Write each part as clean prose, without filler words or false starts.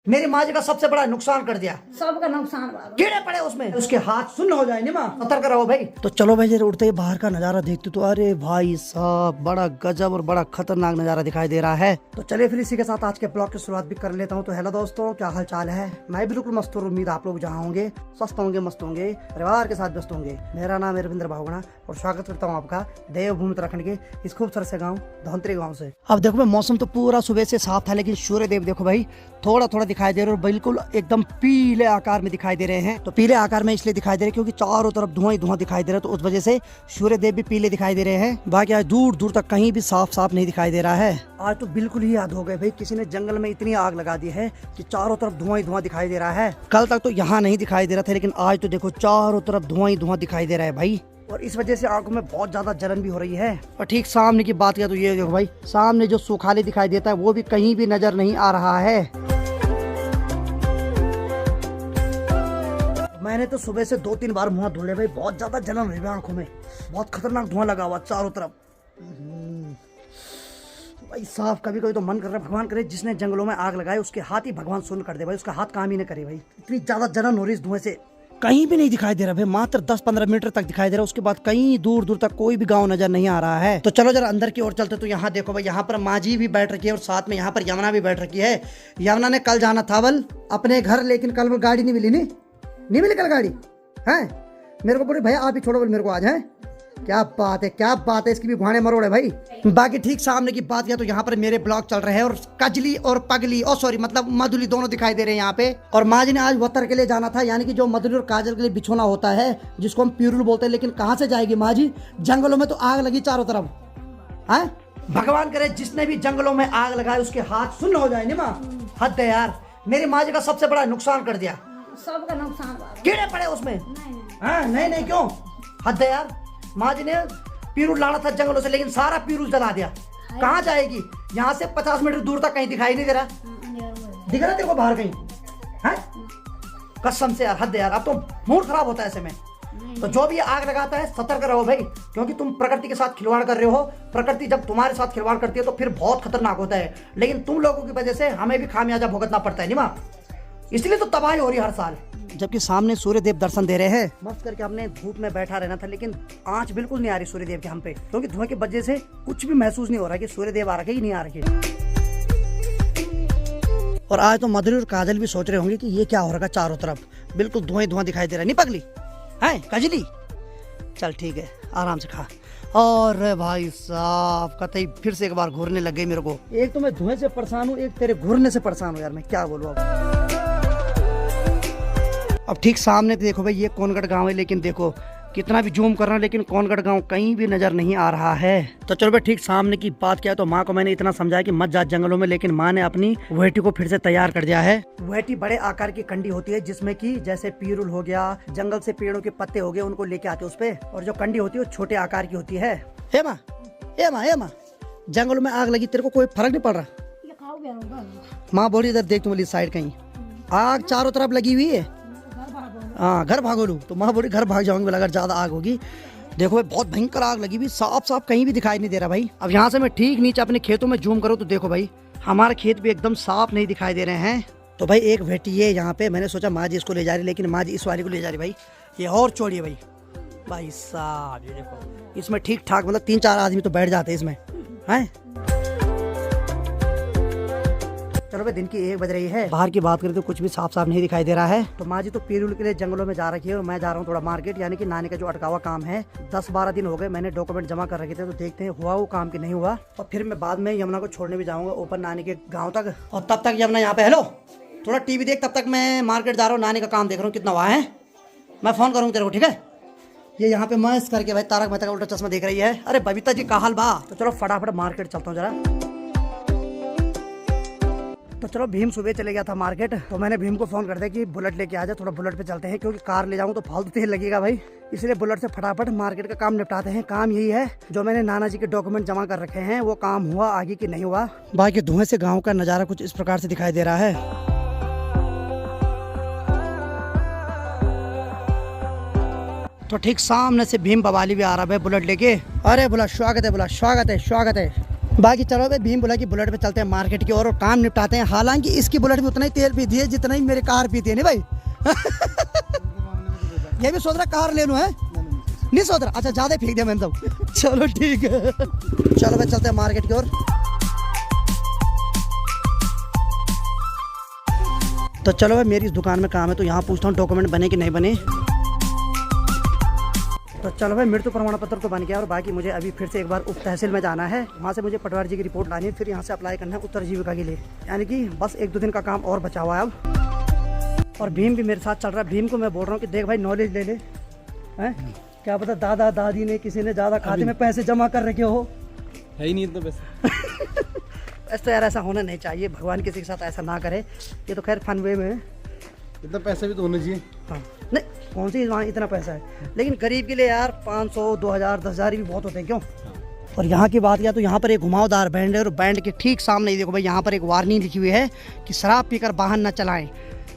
मेरी माँ जी का सबसे बड़ा नुकसान कर दिया, सबका नुकसान बा। कीड़े पड़े उसमें, उसके हाथ सुन्न हो जाए नहीं माँ, सतर्क रहो भाई। तो चलो भाई जरा उड़ते ही बाहर का नजारा देखते तो अरे भाई साहब बड़ा गजब और बड़ा खतरनाक नजारा दिखाई दे रहा है। तो चलिए फिर इसी के साथ आज के ब्लॉग की शुरुआत भी कर लेता हूँ। तो हेलो दोस्तों, क्या हाल चाल है? मैं बिल्कुल मस्त हूँ, उम्मीद आप लोग जहाँ होंगे स्वस्थ होंगे, मस्त होंगे, परिवार के साथ व्यस्त होंगे। मेरा नाम है रविंद्र भावगुणा और स्वागत करता हूँ आपका देवभूमि उत्तराखंड के इस खूबसूरत से गाँव धौंतरी गाँव से। अब देखो भाई मौसम तो पूरा सुबह से साफ था, लेकिन सूर्य देव देखो भाई थोड़ा थोड़ा दिखाई दे रहे और बिल्कुल एकदम पीले आकार में दिखाई दे रहे हैं। तो पीले आकार में इसलिए दिखाई दे रहे क्योंकि चारों तरफ धुआं ही धुआं दिखाई दे रहा है, तो उस वजह से सूर्य देव भी पीले दिखाई दे रहे हैं। बाकी आज दूर दूर तक कहीं भी साफ साफ नहीं दिखाई दे रहा है। आज तो बिल्कुल ही याद हो गए भाई, किसी ने जंगल में इतनी आग लगा दी है कि चारों तरफ धुआं ही धुआं दिखाई दे रहा है। कल तक तो यहाँ नहीं दिखाई दे रहा था, लेकिन आज तो देखो चारों तरफ धुआं ही धुआं दिखाई दे रहा है भाई। और इस वजह से आंखों में बहुत ज्यादा जलन भी हो रही है। और ठीक सामने की बात किया तो ये देखो भाई, सामने जो सुखाली दिखाई देता है वो भी कहीं भी नजर नहीं आ रहा है। मैंने तो सुबह से 2-3 बार मुंह धुले भाई, बहुत ज्यादा जलन हो रही है आंखों में, बहुत खतरनाक धुआं लगा हुआ चारों तरफ भाई साहब। कभी कभी तो मन कर रहा है भगवान करे जिसने जंगलों में आग लगाई उसके हाथ ही भगवान सुन कर दे भाई, उसका हाथ काम ही न करे भाई। इतनी ज्यादा जलन हो रही इस धुएं से, कहीं भी नहीं दिखाई दे रहा भाई, मात्र 10-15 मीटर तक दिखाई दे रहा है, उसके बाद कहीं दूर दूर तक कोई भी गांव नजर नहीं आ रहा है। तो चलो जरा अंदर की ओर चलते। तो यहाँ देखो भाई, यहाँ पर माँ जी भी बैठ रखी है और साथ में यहाँ पर यमुना भी बैठ रखी है। यमुना ने कल जाना था बल अपने घर, लेकिन कल वो गाड़ी नहीं मिली, नहीं मिली कल गाड़ी है। मेरे को बोले भैया आप ही छोड़ो बोल, मेरे को आज है। क्या बात है, क्या बात है, इसकी भी घुआने मरोड़ है भाई। बाकी ठीक सामने की बात किया तो यहाँ पर मेरे ब्लॉग चल रहे हैं और कजली और पगली और सॉरी मतलब मधुली दोनों दिखाई दे रहे हैं यहाँ पे। और माँ जी ने आज वतर के लिए जाना था, यानी कि जो मधुली और काजल के लिए बिछोना होता है जिसको हम पीरुल बोलते हैं। लेकिन कहाँ से जाएगी माँ जी, जंगलों में तो आग लगी चारों तरफ है। भगवान करे जिसने भी जंगलों में आग लगाए उसके हाथ सुन्न हो जाए नहीं माँ, हद है यार। मेरी माँ जी का सबसे बड़ा नुकसान कर दिया, सबका नुकसान बा। कीड़े पड़े उसमें। नहीं क्यों, हद है यार। माँ जी ने पीरुल लाना था जंगलों से, लेकिन सारा पीरुल जला दिया। कहाँ जाएगी? यहाँ से 50 मीटर दूर तक कहीं दिखाई नहीं दे रहा। दिख रहा तेरे को बाहर कहीं है? कसम से यार, हद है यार। अब तो मूड खराब होता है ऐसे में। तो जो भी आग लगाता है सतर्क रहो भाई, क्योंकि तुम प्रकृति के साथ खिलवाड़ कर रहे हो। प्रकृति जब तुम्हारे साथ खिलवाड़ करती है तो फिर बहुत खतरनाक होता है, लेकिन तुम लोगों की वजह से हमें भी खामियाजा भुगतना पड़ता है नहीं माँ, इसलिए तो तबाही हो रही है हर साल। जबकि सामने सूर्य देव दर्शन दे रहे हैं, मस्त करके हमने धूप में बैठा रहना था, लेकिन आंच बिल्कुल नहीं आ रही सूर्य देव के हम पे, क्योंकि धुएं की वजह से कुछ भी महसूस नहीं हो रहा कि सूर्य देव आ रखे ही नहीं आ रखे। और आज तो मधुरी और काजल भी सोच रहे होंगे कि ये क्या हो रहा है, चारों तरफ बिल्कुल धुआं धुआं दिखाई दे रहा है। नहीं पगली है कजली, चल ठीक है आराम से खा। और भाई साहब कतई फिर से एक बार घूरने लग गई मेरे को। एक तो मैं धुएं से परेशान हूँ, एक तेरे घूरने से परेशान हूँ यार, मैं क्या बोलूँ अब ठीक सामने देखो भाई ये कोनगढ़ गांव है, लेकिन देखो कितना भी जूम कर रहा है लेकिन कोनगढ़ गांव कहीं भी नजर नहीं आ रहा है। तो चलो भाई ठीक सामने की बात किया तो माँ को मैंने इतना समझाया कि मत जा जंगलों में, लेकिन माँ ने अपनी वेटी को फिर से तैयार कर दिया है। वेटी बड़े आकार की कंडी होती है, जिसमें कि जैसे पीरुल हो गया, जंगल से पेड़ों के पत्ते हो गए, उनको लेके आते उस पे। और जो कंडी होती है वो छोटे आकार की होती है। हे माँ जंगलों में आग लगी, तेरे को कोई फर्क नहीं पड़ रहा? माँ बोली इधर देख, तुम साइड कहीं आग चारों तरफ लगी हुई है। हाँ घर भागो लू, तो माँ बोली घर भाग जाऊंगी अगर ज्यादा आग होगी। देखो भाई बहुत भयंकर आग लगी हुई, साफ साफ कहीं भी दिखाई नहीं दे रहा भाई। अब यहाँ से मैं ठीक नीचे अपने खेतों में जूम करूँ तो देखो भाई हमारे खेत भी एकदम साफ नहीं दिखाई दे रहे हैं। तो भाई एक वेटी है यहाँ पे, मैंने सोचा माँ जी इसको ले जा रही, लेकिन माँ जी इस वाली को ले जा रही भाई। ये और चौड़ी है भाई साहब, ये देखो इसमें ठीक ठाक मतलब 3-4 आदमी तो बैठ जाते हैं इसमें है। चलो भाई दिन की 1 बज रही है, बाहर की बात करें तो कुछ भी साफ साफ नहीं दिखाई दे रहा है। तो माँ जी तो पीरुल के लिए जंगलों में जा रखी है और मैं जा रहा हूँ थोड़ा मार्केट, यानी कि नानी का जो अटका हुआ काम है। 10-12 दिन हो गए मैंने डॉक्यूमेंट जमा कर रखे थे, तो देखते हैं हुआ वो काम की नहीं हुआ। और फिर मैं बाद में यमुना को छोड़ने भी जाऊंगा ऊपर नानी के गाँव तक। और तब तक यमुना यहाँ पे, हेलो थोड़ा टीवी देख, तब तक मैं मार्केट जा रहा हूँ, नानी का काम देख रहा हूँ कितना हुआ है। मैं फोन करूँगा तेरे को, ठीक है? ये यहाँ पे मस्त करके भाई तारक मेहता का उल्टा चश्मा देख रही है। अरे बबीता जी का हाल बा। तो चलो फटाफट मार्केट चलता हूँ जरा। तो चलो भीम सुबह चले गया था मार्केट, तो मैंने भीम को फोन कर दिया कि बुलेट लेके आ जा, थोड़ा बुलेट पे चलते हैं, क्योंकि कार ले जाऊँ तो फालतू तेल लगेगा भाई, इसलिए बुलेट से फटाफट मार्केट का काम निपटाते हैं। काम यही है, जो मैंने नाना जी के डॉक्यूमेंट जमा कर रखे हैं वो काम हुआ आगे की नहीं हुआ। बाकी धुएं से गाँव का नजारा कुछ इस प्रकार से दिखाई दे रहा है। तो ठीक सामने से भीम बवाली भी आ रहा है बुलेट लेके। अरे बोला स्वागत है, बोला स्वागत है, स्वागत है। बाकी चलो भाई, भीम बोला कि बुलेट पे चलते हैं मार्केट की और काम निपटाते हैं। हालांकि इसकी बुलेट भी उतना ही तेल पीती है जितना ही मेरी कार पीती है, नहीं भाई? ये भी सोच रहा कार ले लूं, है नहीं सोच रहा? अच्छा, ज्यादा फेंक दिया मैंने तो। चलो ठीक है, चलो भाई चलते हैं मार्केट की ओर। तो चलो भाई, मेरी इस दुकान में काम है तो यहाँ पूछता हूँ डॉक्यूमेंट बने कि नहीं बने। तो चलो भाई, मृत्यु प्रमाण पत्र तो बन गया और बाकी मुझे अभी फिर से एक बार उप तहसील में जाना है। वहाँ से मुझे पटवारी जी की रिपोर्ट लानी है, फिर यहाँ से अप्लाई करना है उत्तर जीविका के लिए। यानी कि बस 1-2 दिन का काम और बचा हुआ है अब। और भीम भी मेरे साथ चल रहा है। भीम को मैं बोल रहा हूँ कि देख भाई, नॉलेज ले ले, हैं? क्या पता दादा दादी ने किसी ने ज़्यादा खाते में पैसे जमा कर रखे हो। है ही नहीं इतना पैसा। ऐसा तो यार ऐसा होना नहीं चाहिए, भगवान किसी के साथ ऐसा ना करे। ये तो खैर फन वे में है। इतना पैसा भी तो होना चाहिए। हाँ, नहीं कौन सी वहाँ इतना पैसा है, लेकिन गरीब के लिए यार 500, 2000, 10,000 भी बहुत होते हैं, क्यों? और यहाँ की बात किया तो यहाँ पर एक घुमावदार बैंड है और बैंड के ठीक सामने ही देखो भाई, यहाँ पर एक वार्निंग लिखी हुई है कि शराब पीकर वाहन न चलाएं।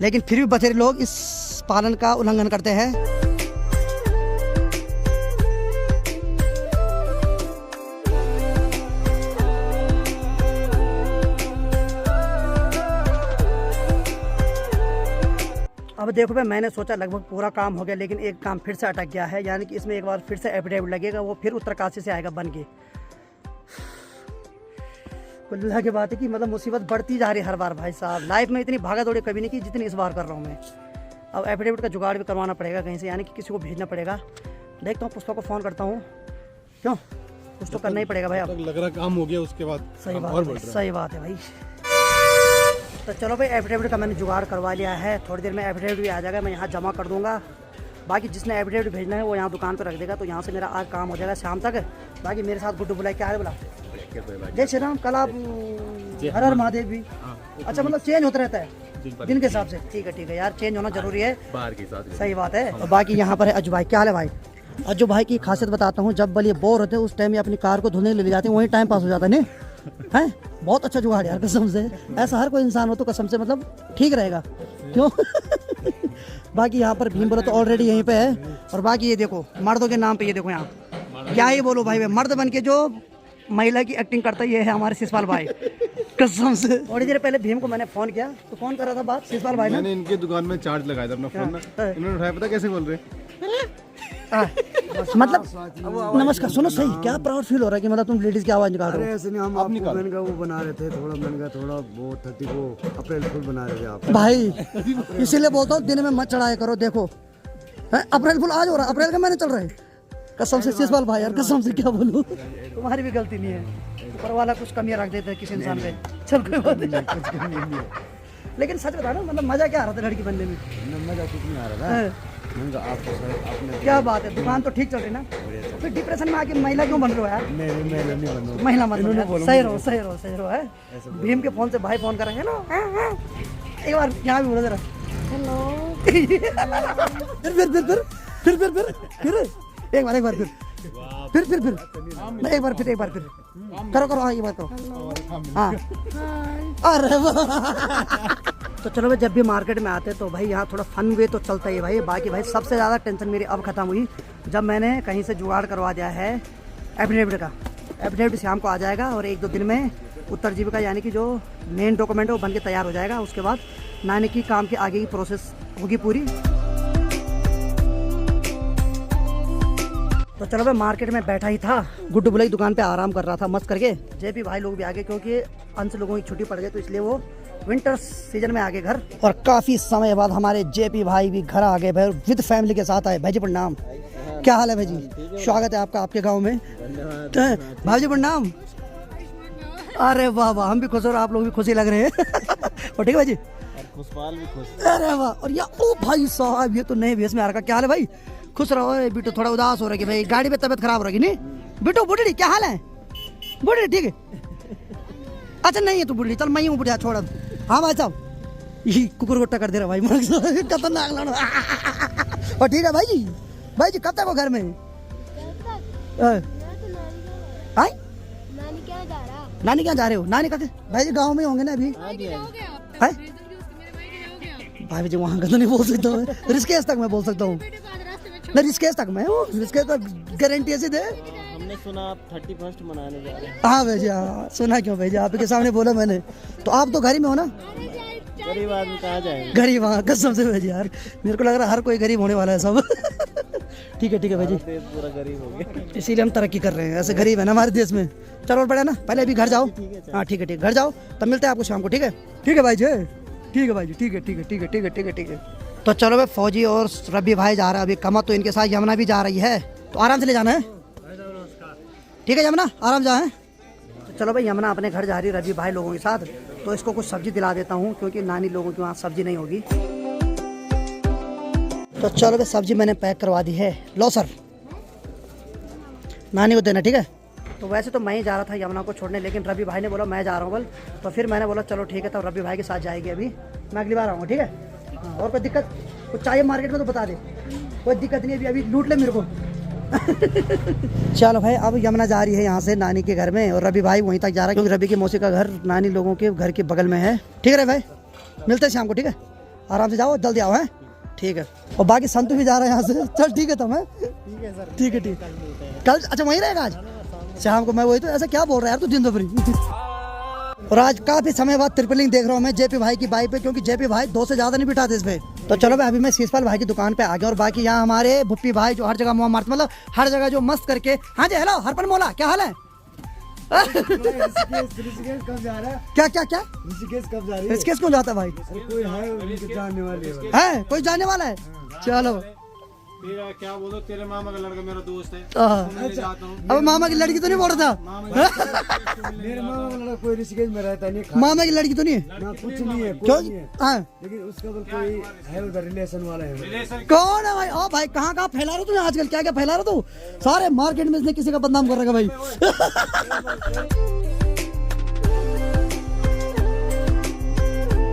लेकिन फिर भी बथेरे लोग इस पालन का उल्लंघन करते हैं। अब देखो भाई, मैंने सोचा लगभग पूरा काम हो गया, लेकिन एक काम फिर से अटक गया है। यानी कि इसमें एक बार फिर से एफिडेविट लगेगा, वो फिर उत्तरकाशी से आएगा बन के। कुल्ला की बात है कि मतलब मुसीबत बढ़ती जा रही है हर बार भाई साहब। लाइफ में इतनी भागा दौड़ी कभी नहीं की जितनी इस बार कर रहा हूँ मैं। अब एफिडेविट का जुगाड़ भी करवाना पड़ेगा कहीं से, यानी कि किसी को भेजना पड़ेगा। देखता हूँ, पुष्पा को फ़ोन करता हूँ। क्यों, कुछ तो करना ही पड़ेगा भाई। अब लग रहा काम हो गया, उसके बाद सही काम बात और है, बढ़ रहा है। सही बात है भाई। तो चलो भाई, एफिडेविट का मैंने जुगाड़ करवा लिया है। थोड़ी देर में एफिडेविट भी आ जाएगा, मैं यहाँ जमा कर दूंगा। बाकी जिसने एफिडेविट भेजना है वो यहाँ दुकान पर रख देगा, तो यहाँ से मेरा आज काम हो जाएगा शाम तक। बाकी मेरे साथ गुड्डू बुलाए, क्या है बोला? जय श्री राम। कल आप हर हर महादेव भी, अच्छा मतलब चेंज होता रहता है दिन के हिसाब से? ठीक है ठीक है यार, चेंज होना जरूरी है बाहर के साथ, सही बात है। और बाकी यहाँ पर है अज्जू भाई। क्या हाल है भाई? अज्जू भाई की खासियत बताता हूँ, जब बल ये बोर होते हैं उस टाइम ये अपनी कार को धोने ले जाते हैं, वहीं टाइम पास हो जाता है। नहीं है, बहुत अच्छा जुगाड़ यार कसम से। ऐसा हर कोई इंसान हो तो कसम से मतलब ठीक रहेगा, क्यों? बाकी यहाँ पर भीम बोला तो ऑलरेडी यहीं पे है। और बाकी ये देखो मर्दों के नाम पे, ये देखो यहाँ क्या ही बोलो भाई, मर्द बन के जो महिला की एक्टिंग करता है ये है हमारे शिशपाल भाई, कसम से। थोड़ी देर पहले भीम को मैंने फोन किया तो कौन कर रहा था बात? शिशपाल भाई ने। मैंने इनके दुकान में चार्ज लगाया था अपना फोन में, इन्होंने उठाया, पता कैसे बोल रहे मतलब नमस्कार, सुनो सही, क्या प्राउड फील हो रहा है कि मतलब तुम लेडीज की आवाज निकाल रहे हो? ऐसे नहीं, हम आपको मैंने कहा वो बना रहे थे, थोड़ा मैंने कहा थोड़ा वो 30 को अप्रैल फुल बना रहे थे आप भाई। इसीलिए बोलता हूँ दिन में मत चढ़ाया करो। देखो अप्रैल फुल आज हो रहा है, अप्रैल का महीने चल रहा है। कसम से शिशपाल भाई यार, कसम से क्या बोलूं, तुम्हारी भी गलती नहीं है, ऊपर वाला कुछ कमियां रख देते हैं किसी इंसान पे। चल कोई बात नहीं, लेकिन सच बता ना, मतलब मजा क्या आ रहा था लड़की बनने में? मजा कुछ नहीं आ रहा था। मैंने कहा आपको आपने क्या बात है, दुकान तो ठीक चल रही ना, फिर डिप्रेशन में आके महिला क्यों बन रहे हो यार? नहीं बनो, महिला मत बनो यार। सही रहो सही रहो सही रहो है। भीम के फोन से भाई फोन कर रहे हैं। हेलो, एक बार यहाँ भी बोलो जरा हेलो। फिर एक बार फिर नहीं, एक बार फिर करो हाँ, ये बात करो हाँ। अरे वाह। तो चलो भाई, जब भी मार्केट में आते तो भाई यहाँ थोड़ा फन वे तो चलता ही है भाई। बाकी भाई सबसे ज़्यादा टेंशन मेरी अब खत्म हुई जब मैंने कहीं से जुगाड़ करवा दिया है एफिडेविट का। एफिडेविट शाम को आ जाएगा और 1-2 दिन में उत्तर जीविका यानी कि जो मेन डॉक्यूमेंट है वो बन के तैयार हो जाएगा। उसके बाद नानी की काम की आगे की प्रोसेस होगी पूरी। तो चलो भाई, मार्केट में बैठा ही था, गुड्डू बुलाई दुकान पे आराम कर रहा था मस्त करके। जेपी भाई लोग भी आ गए क्योंकि अंश लोगों की छुट्टी पड़ गई, तो इसलिए वो विंटर सीजन में आ गए घर। और काफी समय बाद हमारे जेपी भाई भी घर आ गए भाई, विद फैमिली के साथ आए। भाई जी प्रणाम, क्या हाल है भाई जी? स्वागत है आपका आपके गाँव में। भाई जी प्रणाम। अरे वाह वाह, हम भी खुश और आप लोग भी खुशी लग रहे हैं। और ठीक है भाई जी, खुशपाल भी खुश। अरे वाह। और या ओ भाई साहब, ये तो नए भेस में आ रखा। क्या हाल है भाई? खुश रहो। बिट्टू थोड़ा उदास हो रहा है भाई, गाड़ी में तबीयत खराब हो रही नहीं? बिट्टू बुढ़ी क्या हाल है? बुढ़ी ठीक है, अच्छा नहीं है तू बुढ़ी, चल मैं हूँ बुढ़िया, छोड़ अब। हाँ भाई साहब, ये कुकुर को टक्कर दे रहा भाई, खतरनाक लड़ा। और ठीक है भाई जी कब तक हो घर में? नानी क्या जा रहे हो? नानी कहते भाई जी गाँव में होंगे ना अभी? भाई जी वहाँ का तो नहीं बोल सकता हूँ, रिस्केस तक मैं बोल सकता हूँ। नहीं रिस्केस तक मैं हूँ, रिस्केस तो गारंटी ऐसे दे। हमने सुना आप 31 मनाने जा रहे हैं। हाँ भैया, हाँ सुना क्यों भैया, आपके सामने बोला मैंने। तो आप तो घर ही में हो ना? गरीब आदमी कहाँ जाएंगे? गरीब, हाँ कसम से भैया यार, मेरे को लग रहा है हर कोई गरीब होने वाला है सब। ठीक है भाई जी, देश पूरा गरीब हो गया। इसीलिए हम तरक्की कर रहे हैं, ऐसे गरीब है ना हमारे देश में। चलो बढ़िया ना, पहले अभी घर जाओ। हाँ ठीक है, घर जाओ, तब मिलते हैं आपको शाम को। ठीक है भाई जी, ठीक है भाई जी, ठीक है। तो चलो भाई, फौजी और रब्बी भाई जा रहा है अभी कमर, तो इनके साथ यमुना भी जा रही है, तो आराम से ले जाना है। ठीक है यमुना, आराम जा है। तो चलो भाई, यमुना अपने घर जा रही है रब्बी भाई लोगों के साथ, तो इसको कुछ सब्जी दिला देता हूँ क्योंकि नानी लोगों के वहाँ सब्जी नहीं होगी। तो चलो भाई, सब्जी मैंने पैक करवा दी है, लो सर, नानी को देना। ठीक है, तो वैसे तो मैं ही जा रहा था यमुना को छोड़ने, लेकिन रवि भाई ने बोला मैं जा रहा हूँ बल, तो फिर मैंने बोला चलो ठीक है, तब रवि भाई के साथ जाएगी। अभी मैं अगली बार आऊँगा। ठीक है, हाँ, और कोई दिक्कत कुछ चाहिए मार्केट में तो बता दे, कोई दिक्कत नहीं, अभी लूट ले मेरे को। चलो भाई, अब यमुना जा रही है यहाँ से नानी के घर में, और रवि भाई वहीं तक जा रहा है क्योंकि रवि की मौसी का घर नानी लोगों के घर के बगल में है। ठीक है भाई, मिलते हैं शाम को। ठीक है, आराम से जाओ, जल्दी आओ है। ठीक है, और बाकी संतु भी जा रहा है यहाँ से। चल ठीक है, तुम है। ठीक है कल, अच्छा वहीं रहेगा आज शाम को। मैं वही तो, ऐसा क्या बोल रहा है यार तू दिन दोपहर। और आज काफी समय बाद ट्रिपलिंग देख रहा हूँ मैं जेपी भाई की बाइक पे, क्योंकि जेपी भाई 2 से ज्यादा नहीं बिठाते इस पे। तो चलो भाई, अभी मैं शीशपाल भाई की दुकान पे आ गया, और बाकी यहाँ हमारे भुप्पी भाई जो हर जगह मुँह मारते, मतलब हर जगह जो मस्त करके। हाँ जी, हेलो हरपन मोला, क्या हाल है? ऋषिकेश कब जा रहा है? क्या ऋषिकेश कब जा रही है? ऋषिकेश क्यों जाता है भाई? कोई है उनके जानने वाले है कोई जाने वाला है? चलो, तेरा क्या बोलो, तेरे मामा का लड़का मेरा दोस्त है, अब मामा की लड़की तो नहीं बोल रहा था? मेरे मामा का लड़का कोई ऋषिकेश में रहता नहीं, मामा की लड़की तो नहीं है? ना कुछ नहीं है, क्यों? कोई नहीं है। हाँ, लेकिन उसका कोई है उधर रिलेशन वाला है। कौन है भाई? ओ भाई, कहाँ फैला रहा तू आजकल, क्या फैला रहा तू? सारे मार्केट में इसने किसी का बदनाम कर रखा भाई।